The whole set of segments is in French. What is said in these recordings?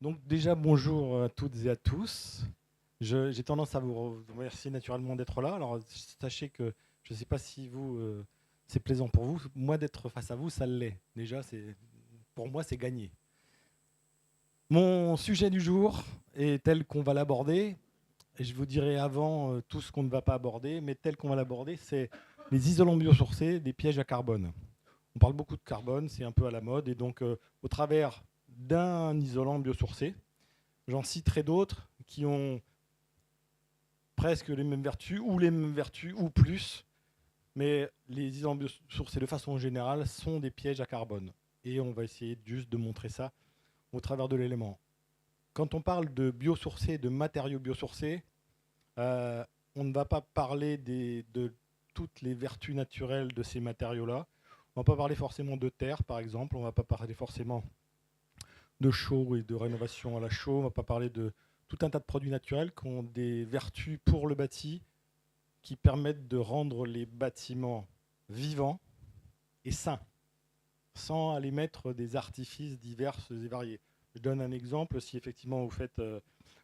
Donc déjà, bonjour à toutes et à tous. J'ai tendance à vous remercier naturellement d'être là. Alors sachez que je ne sais pas si c'est plaisant pour vous. Moi d'être face à vous, ça l'est. Déjà, pour moi, c'est gagné. Mon sujet du jour est tel qu'on va l'aborder. Et je vous dirai avant tout ce qu'on ne va pas aborder, mais tel qu'on va l'aborder, c'est les isolants biosourcés des pièges à carbone. On parle beaucoup de carbone, c'est un peu à la mode. Et donc, au travers d'un isolant biosourcé, j'en citerai d'autres qui ont presque les mêmes vertus, ou les mêmes vertus, ou plus. Mais les isolants biosourcés, de façon générale, sont des pièges à carbone. Et on va essayer juste de montrer ça au travers de l'élément. Quand on parle de biosourcés, de matériaux biosourcés, euh, on ne va pas parler de toutes les vertus naturelles de ces matériaux-là. On ne va pas parler forcément de terre, par exemple. On ne va pas parler forcément de chaux et de rénovation à la chaux. On ne va pas parler de tout un tas de produits naturels qui ont des vertus pour le bâti qui permettent de rendre les bâtiments vivants et sains, sans aller mettre des artifices divers et variés. Je donne un exemple, si effectivement vous faites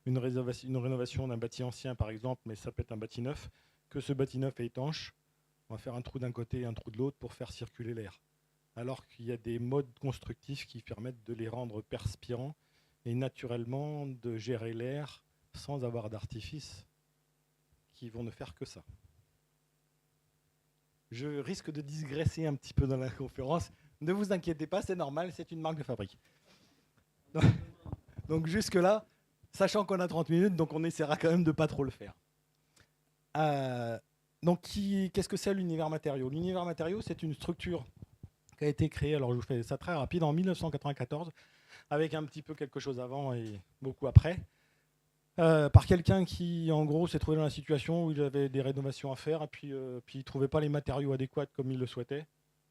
une rénovation d'un bâti ancien par exemple, mais ça peut être un bâti neuf, que ce bâti neuf est étanche, on va faire un trou d'un côté et un trou de l'autre pour faire circuler l'air. Alors qu'il y a des modes constructifs qui permettent de les rendre perspirants et naturellement de gérer l'air sans avoir d'artifices qui vont ne faire que ça. Je risque de digresser un petit peu dans la conférence. Ne vous inquiétez pas, c'est normal, c'est une marque de fabrique. Donc jusque-là, sachant qu'on a 30 minutes, donc on essaiera quand même de pas trop le faire. Euh, donc qu'est-ce que c'est l'univers matériaux? L'univers matériaux, c'est une structure qui a été créée, alors je vous fais ça très rapide, en 1994, avec un petit peu quelque chose avant et beaucoup après, par quelqu'un qui, en gros, s'est trouvé dans la situation où il avait des rénovations à faire, et puis il ne trouvait pas les matériaux adéquats comme il le souhaitait,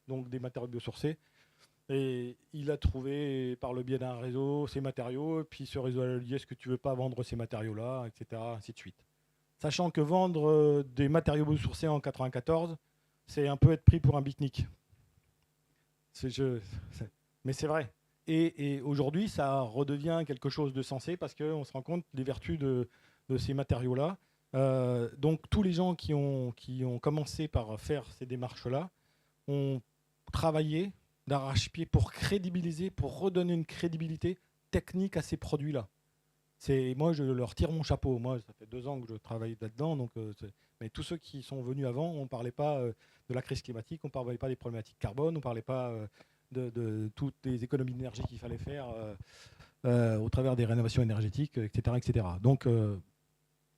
donc des matériaux biosourcés. Et il a trouvé, par le biais d'un réseau, ces matériaux, et puis ce réseau a dit, est-ce que tu ne veux pas vendre ces matériaux-là, etc., ainsi de suite. Sachant que vendre des matériaux biosourcés en 94, c'est un peu être pris pour un beatnik. Mais c'est vrai. Et aujourd'hui, ça redevient quelque chose de sensé parce qu'on se rend compte des vertus de ces matériaux-là. Donc tous les gens qui ont commencé par faire ces démarches-là ont travaillé d'arrache-pied pour crédibiliser, pour redonner une crédibilité technique à ces produits-là. Moi, je leur tire mon chapeau. Moi, ça fait 2 ans que je travaille là-dedans. Mais tous ceux qui sont venus avant, on ne parlait pas de la crise climatique, on ne parlait pas des problématiques carbone, on ne parlait pas de toutes les économies d'énergie qu'il fallait faire au travers des rénovations énergétiques, etc. etc.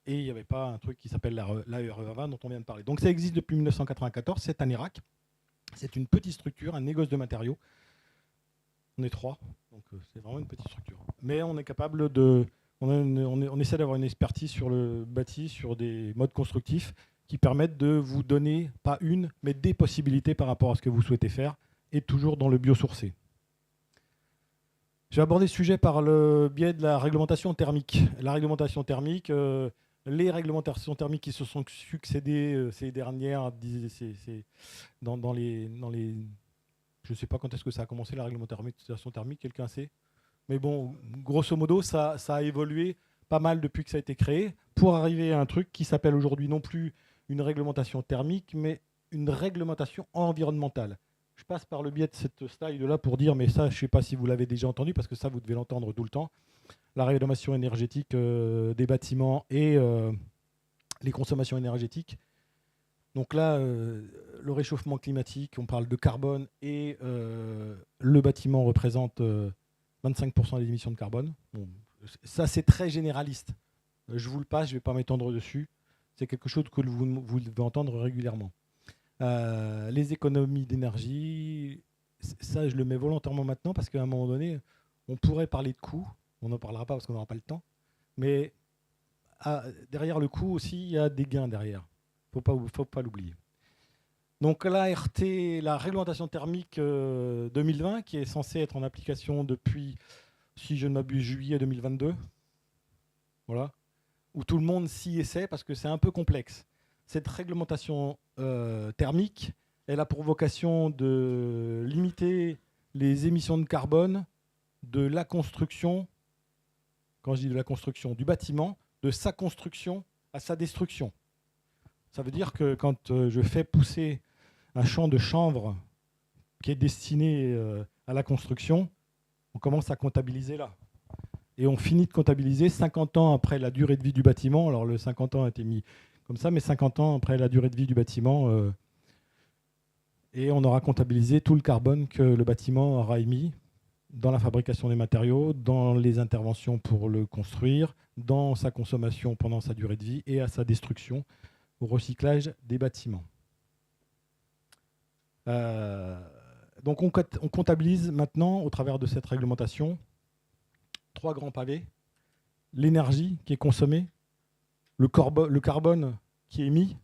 Et il n'y avait pas un truc qui s'appelle l'AREA20 dont on vient de parler. Donc ça existe depuis 1994, c'est un Irak. C'est une petite structure, un négoce de matériaux. On est 3, donc c'est vraiment une petite structure. Mais on est capable de... On essaie d'avoir une expertise sur le bâti, sur des modes constructifs qui permettent de vous donner, pas une, mais des possibilités par rapport à ce que vous souhaitez faire, et toujours dans le biosourcé. Je vais aborder ce sujet par le biais de la réglementation thermique. La réglementation thermique, les réglementations thermiques qui se sont succédées ces dernières, dans les... Je ne sais pas quand est-ce que ça a commencé la réglementation thermique, quelqu'un sait? Mais bon, grosso modo, ça a évolué pas mal depuis que ça a été créé pour arriver à un truc qui s'appelle aujourd'hui non plus une réglementation thermique, mais une réglementation environnementale. Je passe par le biais de cette slide-là pour dire, mais ça, je ne sais pas si vous l'avez déjà entendu, parce que ça, vous devez l'entendre tout le temps, la rénovation énergétique des bâtiments et les consommations énergétiques. Donc là, le réchauffement climatique, on parle de carbone et le bâtiment représente 25% des émissions de carbone. Bon, ça, c'est très généraliste. Je vous le passe, je ne vais pas m'étendre dessus. C'est quelque chose que vous devez entendre régulièrement. Les économies d'énergie, ça, je le mets volontairement maintenant parce qu'à un moment donné, on pourrait parler de coûts. On n'en parlera pas parce qu'on n'aura pas le temps. Mais derrière le coût aussi, il y a des gains derrière. Il ne faut pas l'oublier. Donc l'ART, la réglementation thermique 2020, qui est censée être en application depuis, si je ne m'abuse, juillet 2022, voilà, où tout le monde s'y essaie parce que c'est un peu complexe. Cette réglementation thermique, elle a pour vocation de limiter les émissions de carbone de la construction quand je dis de la construction, du bâtiment, de sa construction à sa destruction. Ça veut dire que quand je fais pousser un champ de chanvre qui est destiné à la construction, on commence à comptabiliser là. Et on finit de comptabiliser 50 ans après la durée de vie du bâtiment. Alors le 50 ans a été mis comme ça, mais 50 ans après la durée de vie du bâtiment. Et on aura comptabilisé tout le carbone que le bâtiment aura émis dans la fabrication des matériaux, dans les interventions pour le construire, dans sa consommation pendant sa durée de vie et à sa destruction au recyclage des bâtiments. Donc on comptabilise maintenant, au travers de cette réglementation, 3 grands pavés. L'énergie qui est consommée, le carbone qui est émis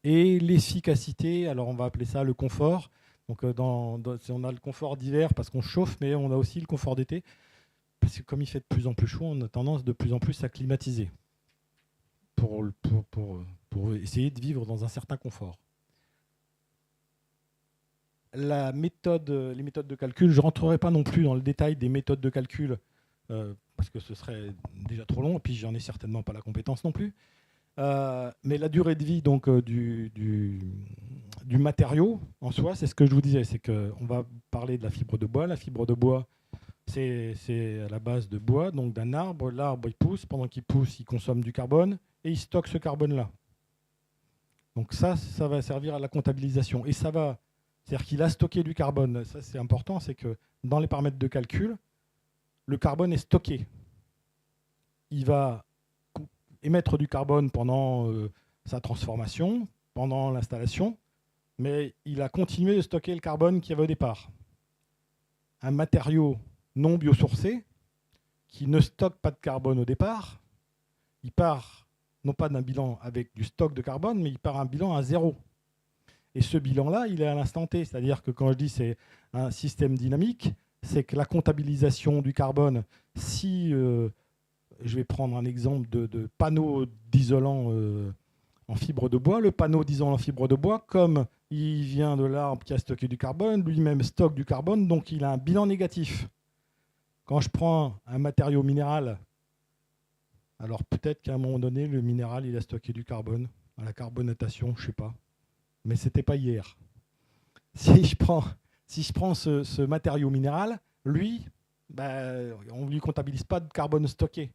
et l'efficacité. Alors on va appeler ça le confort. Donc on a le confort d'hiver parce qu'on chauffe, mais on a aussi le confort d'été. Parce que comme il fait de plus en plus chaud, on a tendance de plus en plus à climatiser pour essayer de vivre dans un certain confort. Les méthodes de calcul, je ne rentrerai pas non plus dans le détail des méthodes de calcul parce que ce serait déjà trop long, et puis j'en ai certainement pas la compétence non plus. Mais la durée de vie donc, du matériau en soi, c'est ce que je vous disais, c'est qu'on va parler de la fibre de bois. La fibre de bois, c'est à la base de bois, donc d'un arbre. L'arbre, il pousse. Pendant qu'il pousse, il consomme du carbone et il stocke ce carbone-là. Donc ça va servir à la comptabilisation. Et ça va, c'est-à-dire qu'il a stocké du carbone. Ça, c'est important, c'est que dans les paramètres de calcul, le carbone est stocké. Il va émettre du carbone pendant sa transformation, pendant l'installation, mais il a continué de stocker le carbone qu'il y avait au départ. Un matériau non biosourcé qui ne stocke pas de carbone au départ, il part non pas d'un bilan avec du stock de carbone, mais il part un bilan à 0. Et ce bilan-là, il est à l'instant T. C'est-à-dire que quand je dis c'est un système dynamique, c'est que la comptabilisation du carbone, si je vais prendre un exemple de panneau d'isolant en fibre de bois. Le panneau d'isolant en fibre de bois, comme il vient de l'arbre qui a stocké du carbone, lui-même stocke du carbone, donc il a un bilan négatif. Quand je prends un matériau minéral, alors peut-être qu'à un moment donné, le minéral, il a stocké du carbone, à la carbonatation, je ne sais pas. Mais ce n'était pas hier. Si je prends ce matériau minéral, lui, on ne lui comptabilise pas de carbone stocké.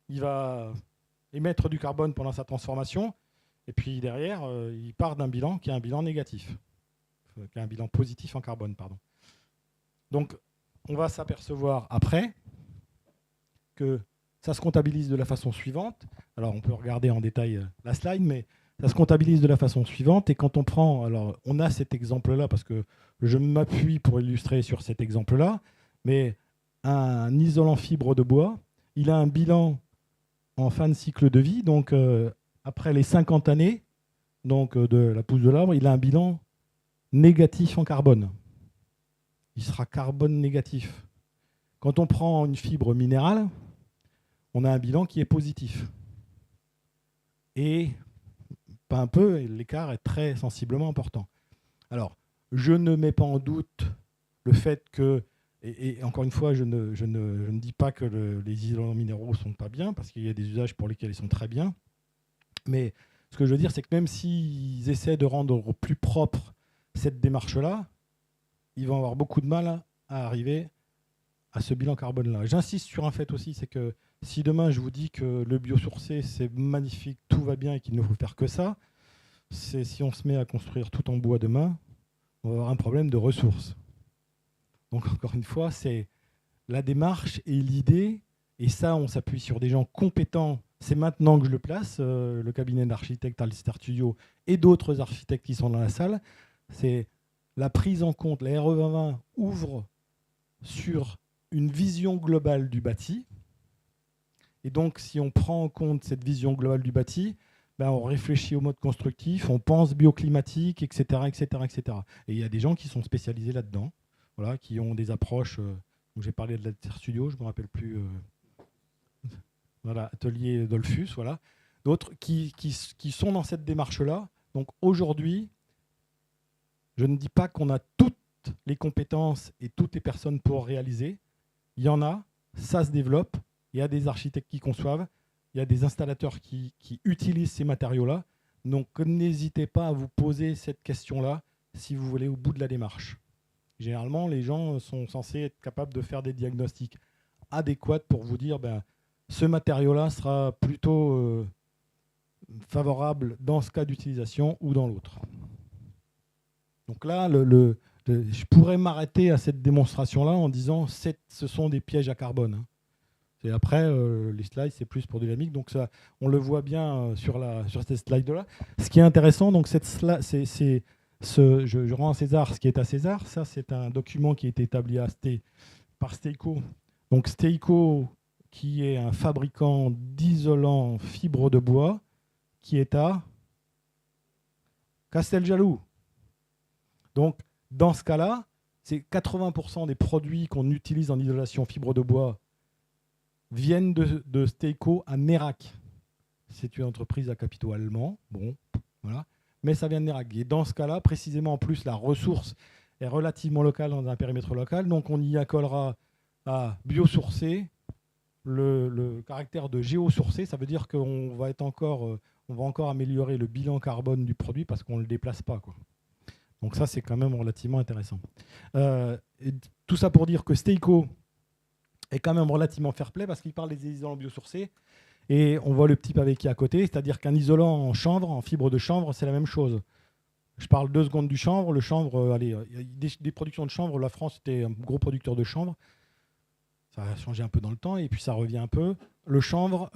Il va émettre du carbone pendant sa transformation, et puis derrière, il part d'un bilan qui est un bilan négatif, qui est un bilan positif en carbone, pardon. Donc, on va s'apercevoir après que ça se comptabilise de la façon suivante. Alors, on peut regarder en détail la slide, mais ça se comptabilise de la façon suivante. Et quand on prend, alors, on a cet exemple-là parce que je m'appuie pour illustrer sur cet exemple-là, mais un isolant fibre de bois, il a un bilan en fin de cycle de vie, donc après les 50 années donc, de la pousse de l'arbre, il a un bilan négatif en carbone. Il sera carbone négatif. Quand on prend une fibre minérale, on a un bilan qui est positif. Et pas un peu, l'écart est très sensiblement important. Alors, je ne mets pas en doute le fait que, et encore une fois, je ne dis pas que les isolants minéraux ne sont pas bien, parce qu'il y a des usages pour lesquels ils sont très bien. Mais ce que je veux dire, c'est que même s'ils essaient de rendre plus propre cette démarche-là, ils vont avoir beaucoup de mal à arriver à ce bilan carbone-là. J'insiste sur un fait aussi, c'est que si demain je vous dis que le biosourcé, c'est magnifique, tout va bien et qu'il ne faut faire que ça, c'est si on se met à construire tout en bois demain, on va avoir un problème de ressources. Donc encore une fois, c'est la démarche et l'idée, et ça on s'appuie sur des gens compétents. C'est maintenant que je le place, le cabinet d'architectes Alster Studio et d'autres architectes qui sont dans la salle. C'est la prise en compte, la RE 2020 ouvre sur une vision globale du bâti. Et donc, si on prend en compte cette vision globale du bâti, on réfléchit au mode constructif, on pense bioclimatique, etc., etc., etc. Et il y a des gens qui sont spécialisés là-dedans, voilà, qui ont des approches. J'ai parlé de l'Alster Studio, je ne me rappelle plus. Voilà, atelier Dolphus, voilà. D'autres qui sont dans cette démarche-là. Donc aujourd'hui, je ne dis pas qu'on a toutes les compétences et toutes les personnes pour réaliser. Il y en a, ça se développe, il y a des architectes qui conçoivent, il y a des installateurs qui utilisent ces matériaux-là. Donc n'hésitez pas à vous poser cette question-là si vous voulez au bout de la démarche. Généralement, les gens sont censés être capables de faire des diagnostics adéquats pour vous dire ce matériau-là sera plutôt favorable dans ce cas d'utilisation ou dans l'autre. Donc là, je pourrais m'arrêter à cette démonstration-là en disant ce sont des pièges à carbone. Hein. Et après, les slides, c'est plus pour dynamique. Donc ça, on le voit bien sur cette slide-là. Ce qui est intéressant, donc je rends à César ce qui est à César. Ça, c'est un document qui a été établi par Steico. Donc Steico, qui est un fabricant d'isolants fibres de bois, qui est à Casteljaloux. Donc, dans ce cas-là, c'est 80% des produits qu'on utilise en isolation fibre de bois viennent de Steico à Nérac. C'est une entreprise à capitaux allemands. Bon, voilà. Mais ça vient de Nérac. Et dans ce cas-là, précisément, en plus, la ressource est relativement locale dans un périmètre local. Donc, on y accolera à biosourcé le caractère de géosourcé. Ça veut dire qu'on va encore améliorer le bilan carbone du produit parce qu'on ne le déplace pas, quoi. Donc ça, c'est quand même relativement intéressant. Et tout ça pour dire que Steico est quand même relativement fair-play parce qu'il parle des isolants biosourcés. Et on voit le petit pavé qui est à côté, c'est-à-dire qu'un isolant en chanvre, en fibre de chanvre, c'est la même chose. Je parle 2 secondes du chanvre. Le chanvre, il y a des productions de chanvre. La France était un gros producteur de chanvre. Ça a changé un peu dans le temps et puis ça revient un peu. Le chanvre,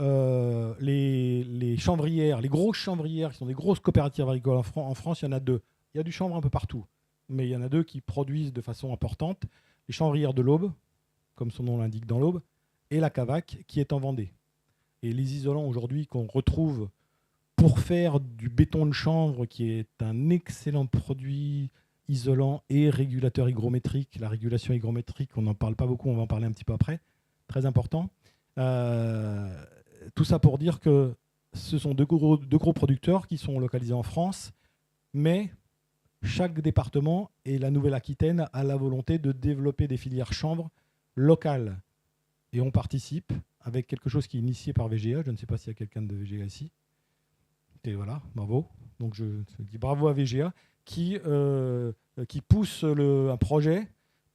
les chanvrières, les grosses chanvrières qui sont des grosses coopératives agricoles en France, il y en a 2. Il y a du chanvre un peu partout, mais il y en a 2 qui produisent de façon importante. Les chanvrières de l'Aube, comme son nom l'indique dans l'Aube, et la Cavac, qui est en Vendée. Et les isolants aujourd'hui qu'on retrouve pour faire du béton de chanvre, qui est un excellent produit isolant et régulateur hygrométrique. La régulation hygrométrique, on n'en parle pas beaucoup, on va en parler un petit peu après. Très important. Tout ça pour dire que ce sont deux gros producteurs qui sont localisés en France, mais chaque département et la Nouvelle-Aquitaine a la volonté de développer des filières chanvre locales. Et on participe avec quelque chose qui est initié par VGA. Je ne sais pas s'il y a quelqu'un de VGA ici. Et voilà, bravo. Donc je dis bravo à VGA qui pousse un projet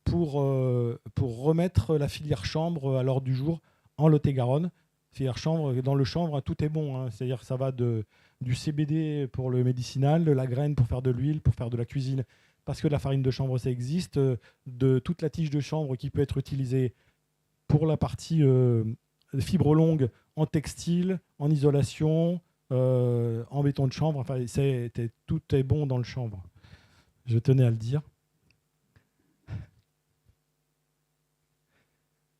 pour remettre la filière chanvre à l'ordre du jour en Lot-et-Garonne. Filière chanvre, dans le chanvre, tout est bon. Hein. C'est-à-dire que ça va du CBD pour le médicinal, de la graine pour faire de l'huile, pour faire de la cuisine, parce que de la farine de chanvre, ça existe, de toute la tige de chanvre qui peut être utilisée pour la partie fibre longue en textile, en isolation, en béton de chanvre. Enfin, tout est bon dans le chanvre. Je tenais à le dire.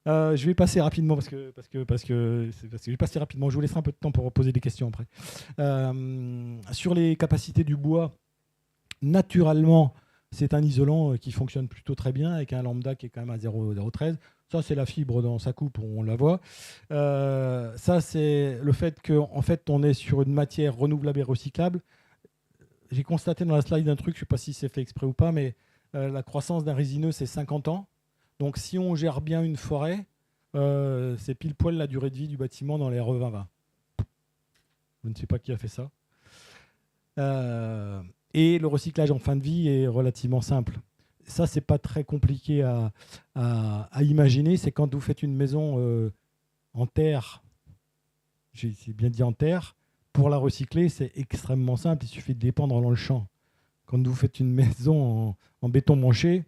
Je vais passer rapidement parce que je vais passer rapidement. Je vous laisserai un peu de temps pour poser des questions après. Sur les capacités du bois, naturellement, c'est un isolant qui fonctionne plutôt très bien avec un lambda qui est quand même à 0,013. Ça, c'est la fibre dans sa coupe, on la voit. Ça, c'est le fait qu'en fait, on est sur une matière renouvelable et recyclable. J'ai constaté dans la slide un truc, je ne sais pas si c'est fait exprès ou pas, mais la croissance d'un résineux, c'est 50 ans. Donc, si on gère bien une forêt, c'est pile poil la durée de vie du bâtiment dans les RE 2020. Je ne sais pas qui a fait ça. Et le recyclage en fin de vie est relativement simple. Ça, c'est pas très compliqué à imaginer. C'est quand vous faites une maison en terre, j'ai bien dit en terre, pour la recycler, c'est extrêmement simple. Il suffit de dépendre dans le champ. Quand vous faites une maison en béton manché,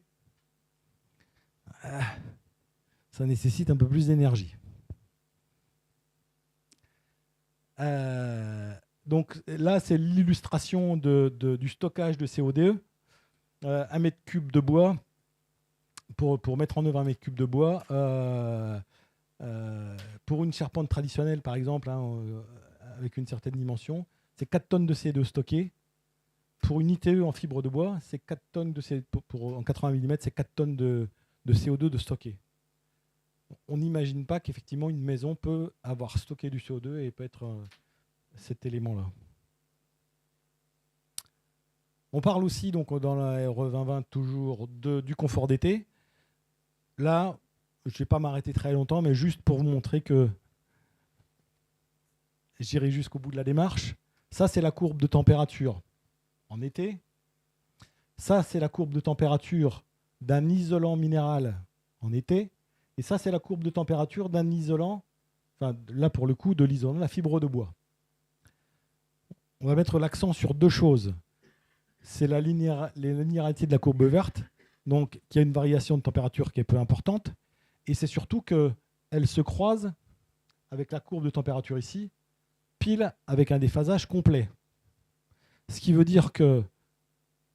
ça nécessite un peu plus d'énergie. Donc là, c'est l'illustration du stockage de CO2. 1 mètre cube de bois, pour mettre en œuvre 1 mètre cube de bois, pour une charpente traditionnelle, par exemple, avec une certaine dimension, c'est 4 tonnes de CO2 stockées. Pour une ITE en fibre de bois, c'est 4 tonnes de CO2, en 80 mm, c'est 4 tonnes de CO2 de stocké. On n'imagine pas qu'effectivement une maison peut avoir stocké du CO2 et peut être cet élément-là. On parle aussi, donc, dans la RE 2020, toujours du confort d'été. Là, je ne vais pas m'arrêter très longtemps, mais juste pour vous montrer que j'irai jusqu'au bout de la démarche. Ça, c'est la courbe de température en été. Ça, c'est la courbe de température d'un isolant minéral en été. Et ça, c'est la courbe de température d'un isolant, enfin là pour le coup, de l'isolant, la fibre de bois. On va mettre l'accent sur deux choses. C'est la linéarité de la courbe verte, donc qui a une variation de température qui est peu importante. Et c'est surtout qu'elle se croise avec la courbe de température ici, pile avec un déphasage complet. Ce qui veut dire que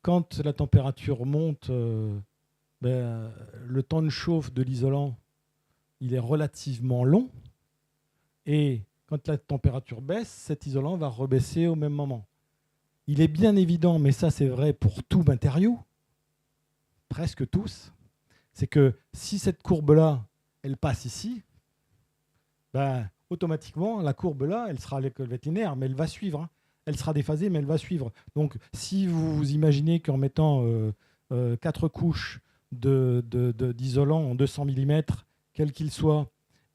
quand la température monte, le temps de chauffe de l'isolant, il est relativement long. Et quand la température baisse, cet isolant va rebaisser au même moment. Il est bien évident, mais ça c'est vrai pour tout matériau, presque tous, c'est que si cette courbe-là, elle passe ici, automatiquement, la courbe là, elle sera linéaire, mais elle va suivre. Hein. Elle sera déphasée, mais elle va suivre. Donc, si vous imaginez qu'en mettant 4 couches d'isolant en 200 mm, quel qu'il soit,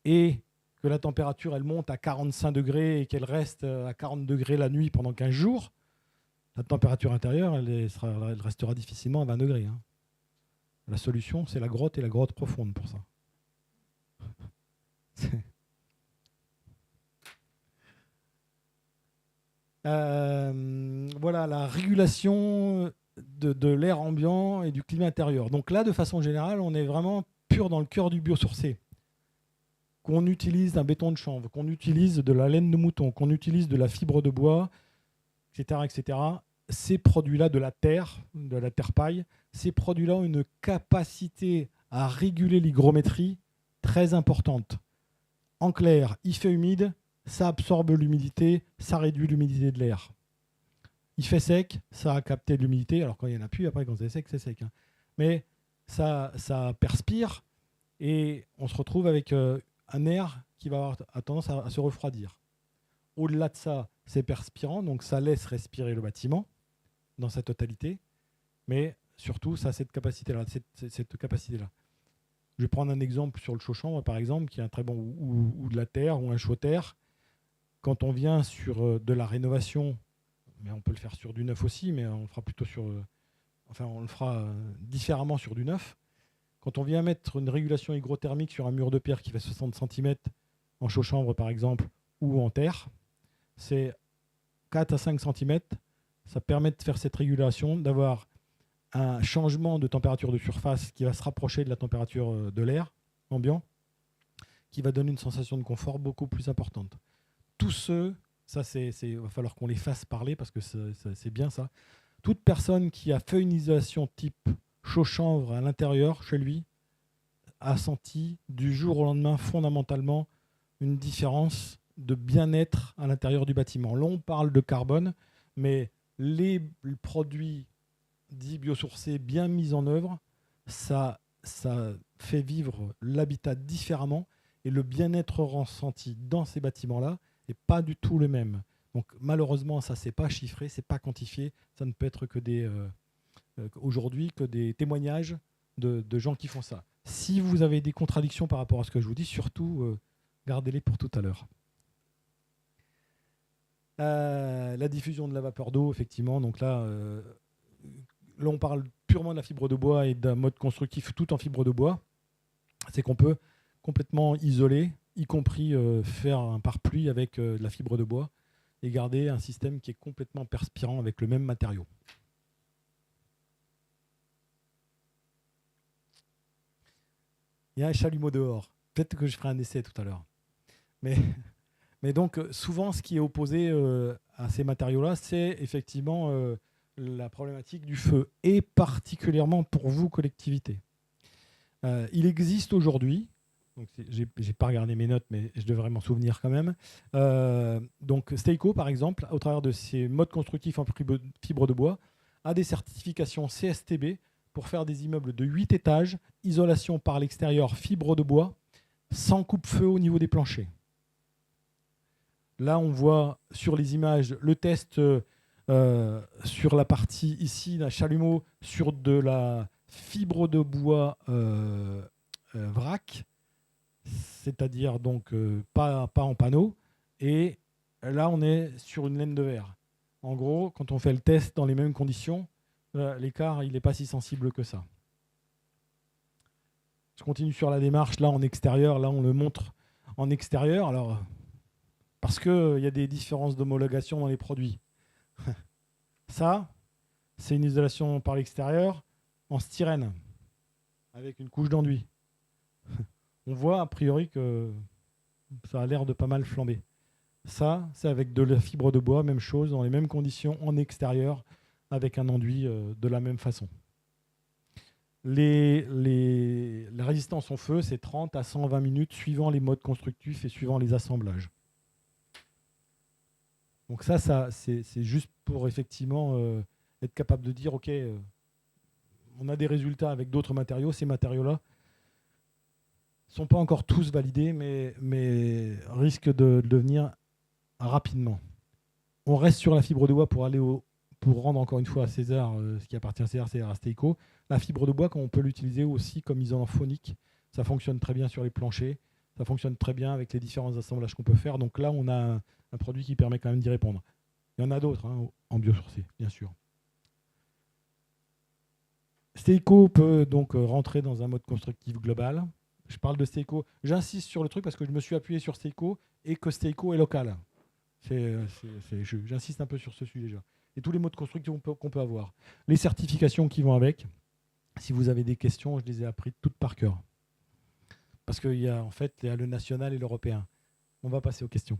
et que la température, elle monte à 45 degrés et qu'elle reste à 40 degrés la nuit pendant 15 jours, la température intérieure, elle restera difficilement à 20 degrés. Hein. La solution, c'est la grotte et la grotte profonde pour ça. Voilà la régulation de l'air ambiant et du climat intérieur. Donc là, de façon générale, on est vraiment pur dans le cœur du biosourcé. Qu'on utilise un béton de chanvre, qu'on utilise de la laine de mouton, qu'on utilise de la fibre de bois, etc., etc. Ces produits-là de la terre paille, ces produits-là ont une capacité à réguler l'hygrométrie très importante. En clair, il fait humide, ça absorbe l'humidité, ça réduit l'humidité de l'air. Il fait sec, ça a capté de l'humidité, alors quand il n'y en a plus, après quand c'est sec, c'est sec. Hein. Mais ça perspire et on se retrouve avec un air qui va avoir tendance à se refroidir. Au-delà de ça, c'est perspirant, donc ça laisse respirer le bâtiment dans sa totalité, mais surtout, ça a cette capacité-là. Je vais prendre un exemple sur le chaud-chambre, par exemple, qui est un très bon, ou de la terre, ou un chaud-terre. Quand on vient sur de la rénovation, mais on peut le faire sur du neuf aussi, mais on le fera plutôt on le fera différemment sur du neuf. Quand on vient mettre une régulation hygrothermique sur un mur de pierre qui fait 60 cm en chaud-chambre, par exemple, ou en terre, c'est 4 à 5 cm. Ça permet de faire cette régulation, d'avoir un changement de température de surface qui va se rapprocher de la température de l'air ambiant, qui va donner une sensation de confort beaucoup plus importante. Tous ceux, il va falloir qu'on les fasse parler parce que c'est bien ça. Toute personne qui a fait une isolation type chaud-chanvre à l'intérieur, chez lui, a senti du jour au lendemain fondamentalement une différence de bien-être à l'intérieur du bâtiment. Là, on parle de carbone, mais les produits dits biosourcés bien mis en œuvre, ça fait vivre l'habitat différemment et le bien-être ressenti dans ces bâtiments-là n'est pas du tout le même. Donc malheureusement, ça c'est pas chiffré, c'est pas quantifié, ça ne peut être que aujourd'hui que des témoignages de gens qui font ça. Si vous avez des contradictions par rapport à ce que je vous dis, surtout gardez-les pour tout à l'heure. La diffusion de la vapeur d'eau, effectivement, donc là on parle purement de la fibre de bois et d'un mode constructif tout en fibre de bois. C'est qu'on peut complètement isoler, y compris faire un pare-pluie avec de la fibre de bois et garder un système qui est complètement perspirant avec le même matériau. Il y a un chalumeau dehors. Peut-être que je ferai un essai tout à l'heure. Mais donc, souvent, ce qui est opposé à ces matériaux-là, c'est effectivement la problématique du feu, et particulièrement pour vous, collectivités. Il existe aujourd'hui, je n'ai pas regardé mes notes, mais je devrais m'en souvenir quand même, donc Steico, par exemple, au travers de ses modes constructifs en fibre de bois, a des certifications CSTB pour faire des immeubles de 8 étages, isolation par l'extérieur, fibre de bois, sans coupe-feu au niveau des planchers. Là, on voit sur les images le test sur la partie ici d'un chalumeau sur de la fibre de bois vrac, c'est-à-dire donc pas en panneau, et Là, on est sur une laine de verre. En gros, quand on fait le test dans les mêmes conditions, l'écart, il n'est pas si sensible que ça. Je continue sur la démarche, là en extérieur, là on le montre en extérieur, alors, parce qu'il y a des différences d'homologation dans les produits. Ça, c'est une isolation par l'extérieur en styrène, avec une couche d'enduit. On voit a priori que ça a l'air de pas mal flamber. Ça, c'est avec de la fibre de bois, même chose, dans les mêmes conditions en extérieur, avec un enduit de la même façon. La résistance au feu, c'est 30 à 120 minutes, suivant les modes constructifs et suivant les assemblages. Donc ça c'est juste pour effectivement être capable de dire, OK, on a des résultats avec d'autres matériaux. Ces matériaux-là ne sont pas encore tous validés, mais risquent de le devenir rapidement. On reste sur la fibre de bois pour rendre encore une fois à César ce qui appartient à César, c'est à Steico. La fibre de bois, on peut l'utiliser aussi comme isolant phonique. Ça fonctionne très bien sur les planchers. Ça fonctionne très bien avec les différents assemblages qu'on peut faire. Donc là, on a un produit qui permet quand même d'y répondre. Il y en a d'autres en biosourcé, bien sûr. Steico peut donc rentrer dans un mode constructif global. Je parle de Steico. J'insiste sur le truc parce que je me suis appuyé sur Steico et que Steico est local. J'insiste un peu sur ce sujet-là. Et tous les modes constructifs qu'on peut avoir. Les certifications qui vont avec. Si vous avez des questions, je les ai apprises toutes par cœur. Parce qu'il y a en fait il y a le national et l'européen. On va passer aux questions.